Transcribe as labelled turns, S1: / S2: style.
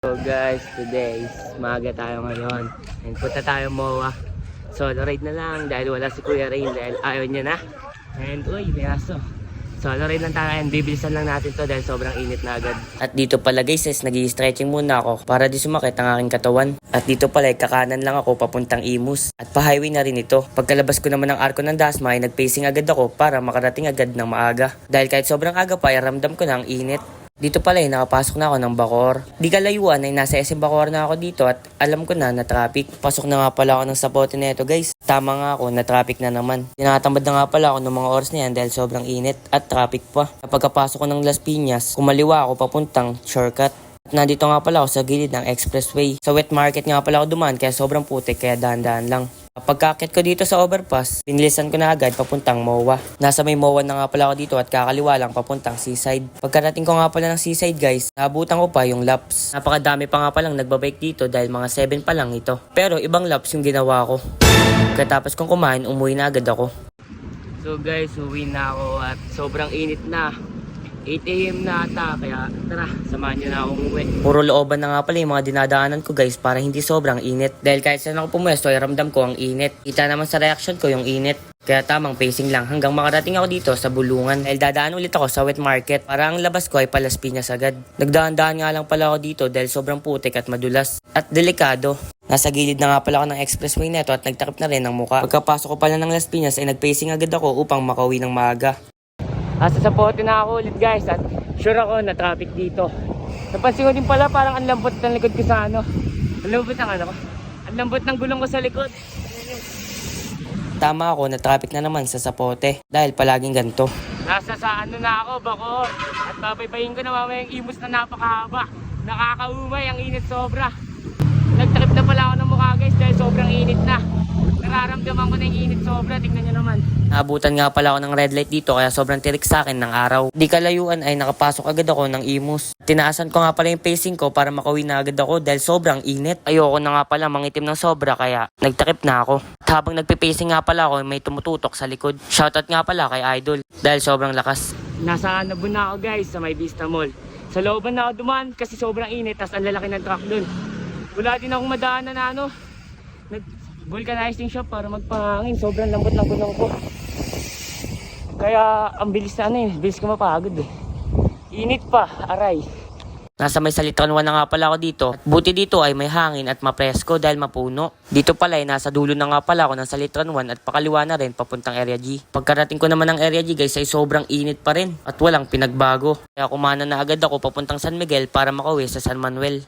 S1: So guys, today is maaga tayo ngayon and punta tayo MOA. Solo ride na lang dahil wala si Kuya Rain dahil ayaw niya na. And uy, may aso. Solo ride lang tayo and bibilisan lang natin to dahil sobrang init na agad. At dito pala guys, nag-i-stretching muna ako para di sumakit ang aking katawan. At dito pala kakanan lang ako papuntang Imus. At pa-highway na rin ito. Pagkalabas ko naman ng arko ng Dasma ay nag-pacing agad ako para makarating agad ng maaga. Dahil kahit sobrang aga pa ay ramdam ko na ang init. Dito pala nakapasok na ako ng Bacoor. Di kalayuan ay nasa SM Bacoor na ako dito at alam ko na traffic. Pasok na nga pala ako ng Sapote nito guys. Tama nga ako na traffic na naman. Tinatambad na nga pala ako ng mga oras na yan dahil sobrang init at traffic pa. Pagkapasok ko ng Las Piñas, kumaliwa ako papuntang shortcut. At nandito nga pala ako sa gilid ng expressway. Sa wet market nga pala ako dumaan kaya sobrang putik kaya dahan-dahan lang. Pagkakit ko dito sa overpass, pinilisan ko na agad papuntang MOA. Nasa may MOA na nga pala ako dito at kakaliwa lang papuntang seaside. Pagkarating ko nga pala ng seaside guys, naabutan ko pa yung laps. Napakadami pa nga palang nagbabike dito dahil mga 7 pa lang ito. Pero ibang laps yung ginawa ko. Katapos kong kumain, umuwi na agad ako. So guys, uwi na ako at sobrang init na. 8 AM na ata, kaya tara, samahan nyo na akong uwi. Puro looban na nga pala yung mga dinadaanan ko guys para hindi sobrang init. Dahil kahit saan ako pumuesto ay ramdam ko ang init. Kita naman sa reaction ko yung init. Kaya tamang pacing lang hanggang makarating ako dito sa Bulungan. Dahil dadaan ulit ako sa wet market para ang labas ko ay Las Piñas agad. Nagdaan-daan nga lang pala ako dito dahil sobrang putik at madulas. At delikado. Nasa gilid na nga pala ako ng expressway neto at nagtakip na rin ng muka. Pagkapasok ko pala ng Las Piñas ay nagpacing agad ako upang makauwi ng maaga. Nasa Sapote na ako ulit guys at sure ako na traffic dito. Napansin ko din pala parang ang lambot ng likod ko sa ano. Ang lambot ng ano ko. Ang lambot ng gulong ko sa likod. Tama ako na traffic na naman sa Sapote dahil palaging ganito. Nasa sa ano na ako, Bacoor. At papayayin ko na mamaya yung Imus na napakahaba. Nakakaumay, ang init sobra. Nagtrip na pala ako ng mukha guys dahil sobrang init na. Nararamdaman ko na yung init sobra, tingnan nyo naman. Naabutan nga pala ako ng red light dito kaya sobrang tirik sa akin ng araw. Di kalayuan ay nakapasok agad ako ng Imus. Tinaasan ko nga pala yung pacing ko para makauwi na agad ako dahil sobrang init. Ayoko na nga pala mangitim ng sobra kaya nagtakip na ako. At habang nagpipacing nga pala ako may tumututok sa likod. Shoutout nga pala kay Idol dahil sobrang lakas. Nasa Nabun na ako guys sa may Vista Mall. Sa looban na ako dumaan kasi sobrang init tas ang lalaki ng truck dun. Wala din akong madaanan na ano. Vulcanizing shop para magpahangin. Sobrang lambot ng gulong ko. Kaya ang bilis na bilis ko mapagod Init pa, aray. Nasa may Salitran 1 na nga pala ako dito. At buti dito ay may hangin at mapresko dahil mapuno. Dito pala ay nasa dulo na nga pala ako ng Salitran 1 at pakaliwa na rin papuntang Area G. Pagkarating ko naman ng Area G guys ay sobrang init pa rin at walang pinagbago. Kaya kumana na agad ako papuntang San Miguel para makauwi sa San Manuel.